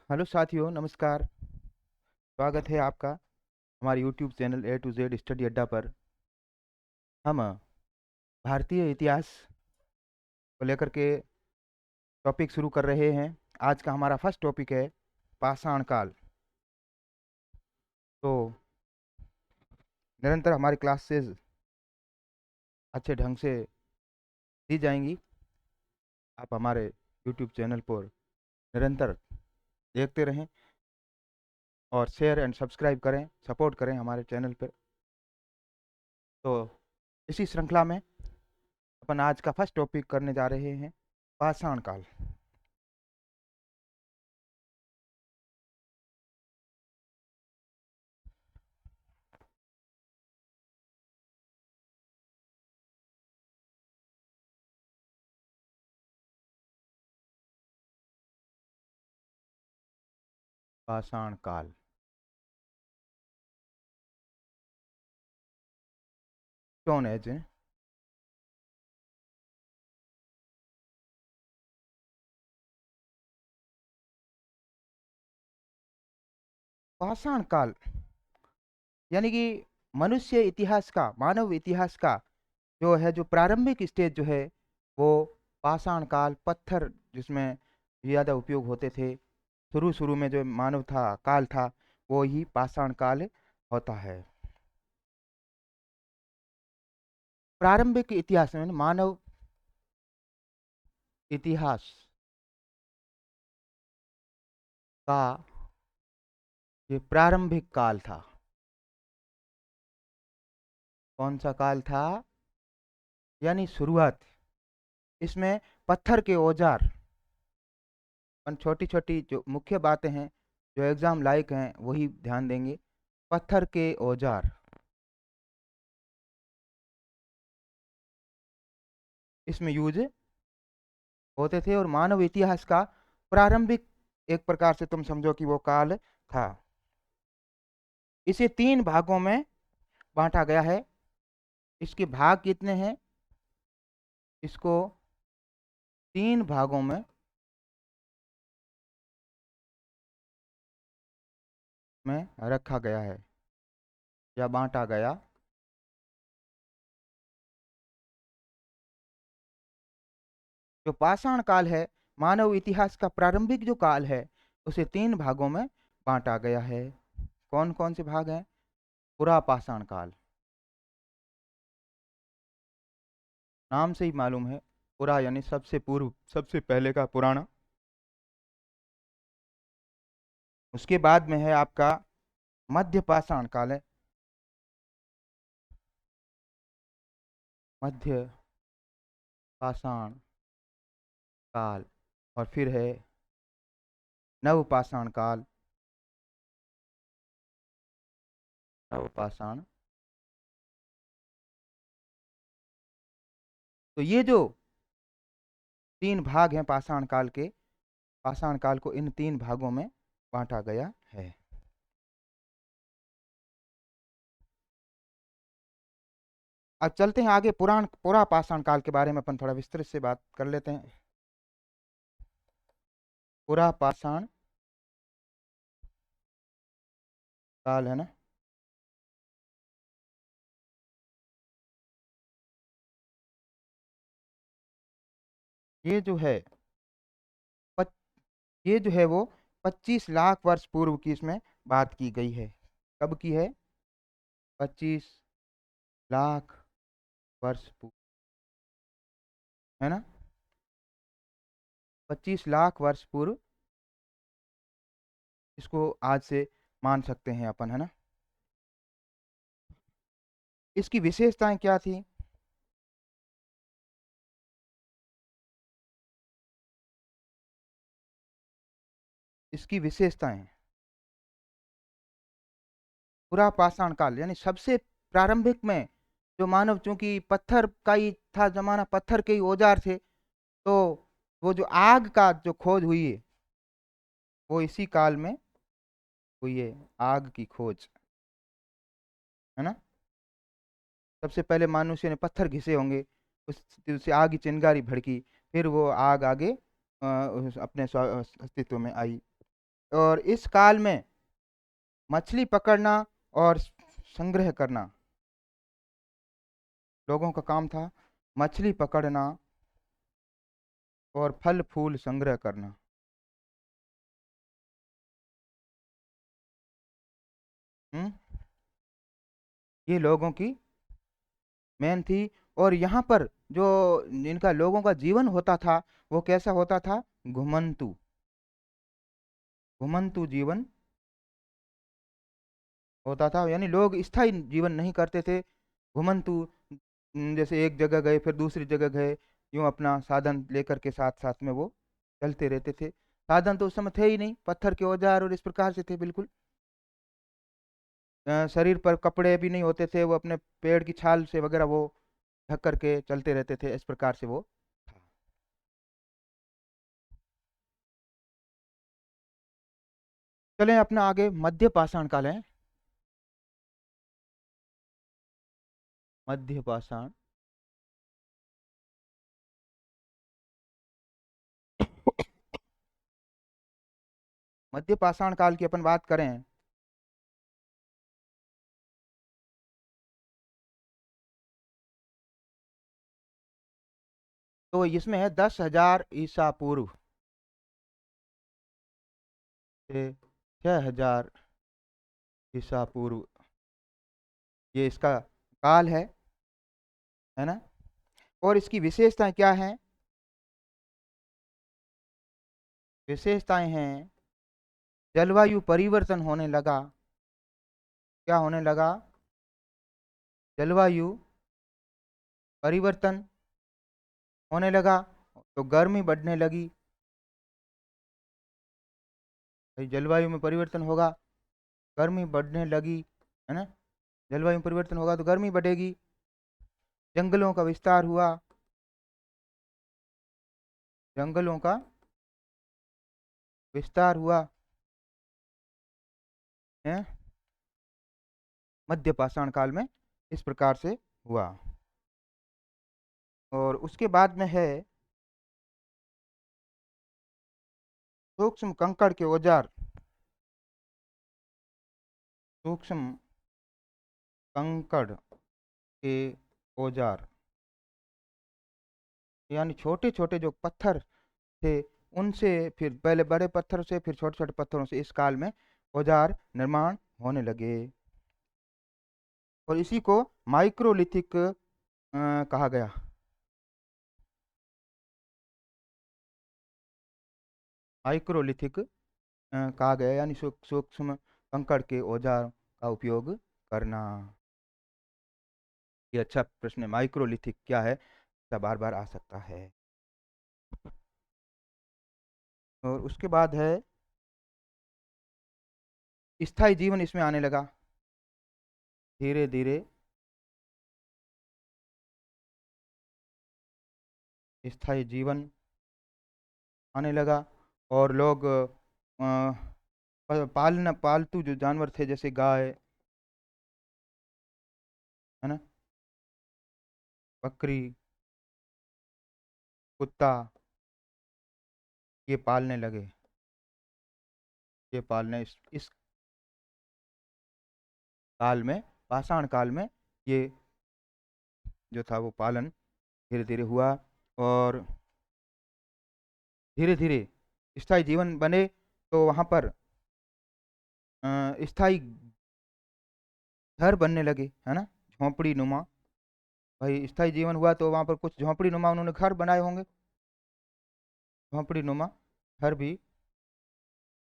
Hello साथियों, नमस्कार। स्वागत है आपका हमारे YouTube channel A to Z study Adda पर। हम भारतीय इतिहास को लेकर के टॉपिक शुरू कर रहे हैं। आज का हमारा फर्स्ट टॉपिक है पाषाण काल। तो निरंतर हमारी क्लासेस अच्छे ढंग से दी जाएंगी। आप हमारे यूट्यूब चैनल पर निरंतर देखते रहें और शेयर एंड सब्सक्राइब करें, सपोर्ट करें हमारे चैनल पर। तो इसी श्रृंखला में अपन आज का फर्स्ट टॉपिक करने जा रहे हैं पाषाण काल। पाषाण काल स्टोन एज है। पाषाण काल यानी कि मनुष्य इतिहास का, मानव इतिहास का जो प्रारंभिक स्टेज जो है वो पाषाण काल, पत्थर जिसमें ज्यादा उपयोग होते थे, शुरू शुरू में जो मानव था, काल था, वो ही पाषाण काल होता है। प्रारंभिक इतिहास में मानव इतिहास का ये प्रारंभिक काल था। कौन सा काल था? यानी शुरुआत। इसमें पत्थर के औजार, छोटी छोटी जो मुख्य बातें हैं जो एग्जाम लायक हैं वही ध्यान देंगे। पत्थर के औजार इसमें यूज होते थे और मानव इतिहास का प्रारंभिक एक प्रकार से तुम समझो कि वो काल था। इसे 3 भागों में बांटा गया है। इसके भाग कितने हैं? इसको 3 भागों में रखा गया है या बांटा गया। जो पाषाण काल है, मानव इतिहास का प्रारंभिक जो काल है, उसे 3 भागों में बांटा गया है। कौन कौन से भाग हैं? पुरा पाषाण काल, नाम से ही मालूम है, पुरा यानी सबसे पूर्व, सबसे पहले का, पुराना। उसके बाद में है आपका मध्य पाषाण काल है, मध्य पाषाण काल। और फिर है नव पाषाण काल, नव पाषाण। तो ये जो 3 भाग हैं पाषाण काल के, पाषाण काल को इन 3 भागों में बांटा गया है। अब चलते हैं आगे, पुरा पाषाण काल के बारे में अपन थोड़ा विस्तृत से बात कर लेते हैं। पुरा पाषाण काल है ना, ये जो है पच, ये जो है वो 25 लाख वर्ष पूर्व की इसमें बात की गई है। कब की है? 25 लाख वर्ष पूर्व, है ना। 25 लाख वर्ष पूर्व इसको आज से मान सकते हैं अपन, है ना। इसकी विशेषताएं क्या थी? इसकी विशेषताएं, पूरा पाषाण काल यानी सबसे प्रारंभिक में जो मानव, चूंकि पत्थर का ही था जमाना, पत्थर के ही औजार थे, तो वो जो आग का जो खोज हुई है वो इसी काल में हुई है, आग की खोज, है ना। सबसे पहले मनुष्य ने पत्थर घिसे होंगे, उससे आग की चिंगारी भड़की, फिर वो आग आगे अपने अस्तित्व में आई। और इस काल में मछली पकड़ना और संग्रह करना लोगों का काम था। मछली पकड़ना और फल फूल संग्रह करना। हम्म, ये लोगों की मेन थी। और यहाँ पर जो इनका लोगों का जीवन होता था वो कैसा होता था? घुमंतु, घुमंतु जीवन होता था, यानी लोग स्थायी जीवन नहीं करते थे। घुमंतु, जैसे एक जगह गए फिर दूसरी जगह गए, यूं अपना साधन लेकर के साथ साथ में वो चलते रहते थे। साधन तो उस समय थे ही नहीं, पत्थर के औजार और इस प्रकार से थे बिल्कुल। शरीर पर कपड़े भी नहीं होते थे, वो अपने पेड़ की छाल से वगैरह वो ढक करके चलते रहते थे, इस प्रकार से वो था। चलें अपना आगे मध्य पाषाण काल है। मध्य पाषाण, मध्य पाषाण काल की अपन बात करें तो इसमें है 10,000 ईसा पूर्व से 6,000 ईसा पूर्व, ये इसका काल है ना। और इसकी विशेषताएं क्या हैं? विशेषताएं हैं, जलवायु परिवर्तन होने लगा। क्या होने लगा? जलवायु परिवर्तन होने लगा, तो गर्मी बढ़ने लगी। भाई जलवायु में परिवर्तन होगा, गर्मी बढ़ने लगी, है ना। जलवायु में परिवर्तन होगा तो गर्मी बढ़ेगी। जंगलों का विस्तार हुआ, जंगलों का विस्तार हुआ है मध्य पाषाण काल में, इस प्रकार से हुआ। और उसके बाद में है सूक्ष्म कंकड़ के औजार। सूक्ष्म कंकड़ के औजार, यानी छोटे छोटे जो पत्थर थे उनसे, फिर पहले बड़े पत्थर से फिर छोटे छोटे पत्थरों से इस काल में औजार निर्माण होने लगे। और इसी को माइक्रोलिथिक कहा गया। माइक्रोलिथिक कहा गया, यानी सूक्ष्म कंकड़ के औजार का उपयोग करना। ये अच्छा प्रश्न है, माइक्रोलिथिक क्या है, ऐसा बार बार आ सकता है। और उसके बाद है स्थायी जीवन, इसमें आने लगा धीरे धीरे। स्थायी जीवन आने लगा, और लोग पालना, पालतू जो जानवर थे जैसे गाय, है ना, बकरी, कुत्ता, ये पालने लगे। ये पालने इस काल में, पाषाण काल में, ये जो था वो पालन धीरे धीरे हुआ। और धीरे धीरे स्थायी जीवन बने, तो वहाँ पर स्थायी घर बनने लगे, है ना, झोंपड़ी नुमा। भाई स्थायी जीवन हुआ तो वहाँ पर कुछ झोंपड़ी नुमा उन्होंने घर बनाए होंगे, झोंपड़ी नुमा घर भी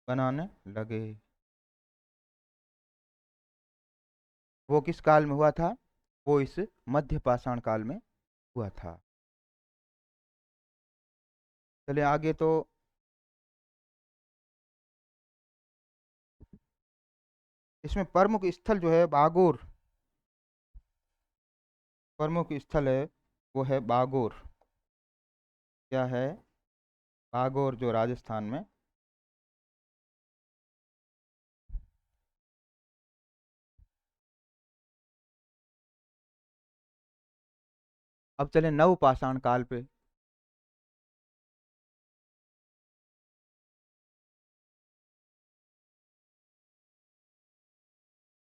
बनाने लगे। वो किस काल में हुआ था? वो इस मध्य पाषाण काल में हुआ था। चलिए आगे तो इसमें प्रमुख स्थल जो है बागोर, प्रमुख स्थल है वो है बागोर। क्या है? बागोर, जो राजस्थान में। अब चले नव पाषाण काल पे।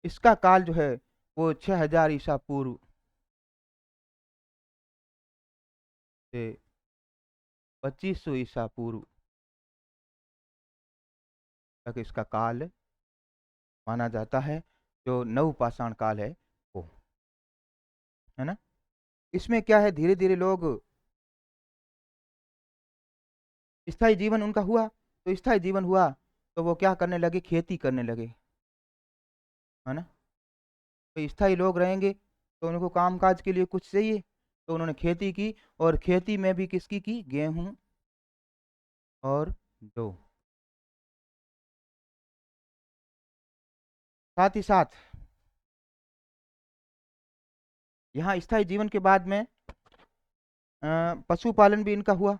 इसका काल जो है वो 6000 ईसा पूर्व से 2500 ईसा पूर्व तक इसका काल माना जाता है, जो नवपाषाण काल है वो, है ना। इसमें क्या है, धीरे धीरे लोग स्थायी जीवन उनका हुआ, तो स्थायी जीवन हुआ तो वो क्या करने लगे, खेती करने लगे, है ना। तो स्थायी लोग रहेंगे तो उनको कामकाज के लिए कुछ चाहिए, तो उन्होंने खेती की, और खेती में भी किसकी की, गेहूं और जौ। साथ ही साथ यहाँ स्थायी जीवन के बाद में पशुपालन भी इनका हुआ,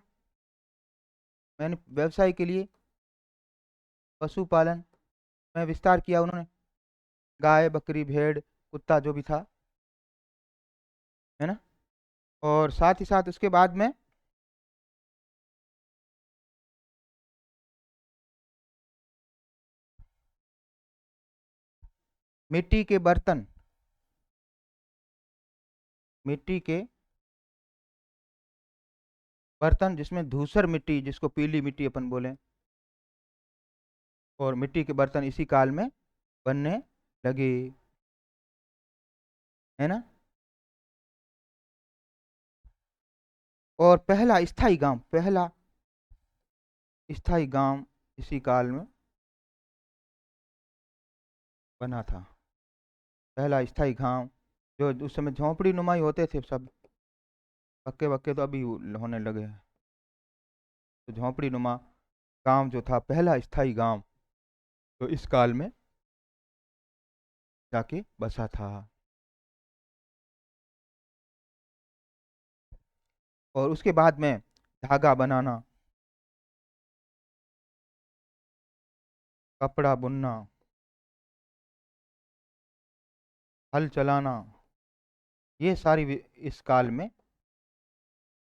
यानी व्यवसाय के लिए पशुपालन में विस्तार किया उन्होंने, गाय बकरी भेड़ कुत्ता जो भी था, है ना। और साथ ही साथ उसके बाद में मिट्टी के बर्तन, मिट्टी के बर्तन जिसमें धूसर मिट्टी, जिसको पीली मिट्टी अपन बोले, और मिट्टी के बर्तन इसी काल में बनने लगे, है ना। और पहला स्थायी गांव, पहला स्थायी गांव इसी काल में बना था, पहला स्थायी गांव, जो उस समय झोंपड़ी नुमाई होते थे सब, पक्के पक्के तो अभी होने लगे हैं, तो झोंपड़ी नुमा गांव जो था, पहला स्थायी गांव, तो इस काल में जाके बसा था। और उसके बाद में धागा बनाना, कपड़ा बुनना, हल चलाना, ये सारी इस काल में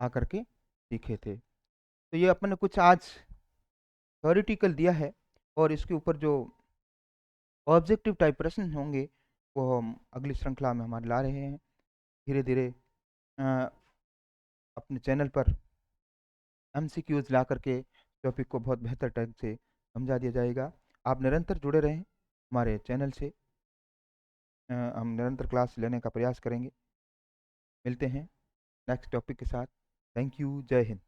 आकर के सीखे थे। तो ये अपन ने कुछ आज थ्योरेटिकल दिया है, और इसके ऊपर जो ऑब्जेक्टिव टाइप प्रश्न होंगे वो हम अगली श्रृंखला में हमारे ला रहे हैं। धीरे धीरे अपने चैनल पर एमसीक्यूज ला करके टॉपिक को बहुत बेहतर ढंग से समझा दिया जाएगा। आप निरंतर जुड़े रहें हमारे चैनल से, हम निरंतर क्लास लेने का प्रयास करेंगे। मिलते हैं नेक्स्ट टॉपिक के साथ। थैंक यू, जय हिंद।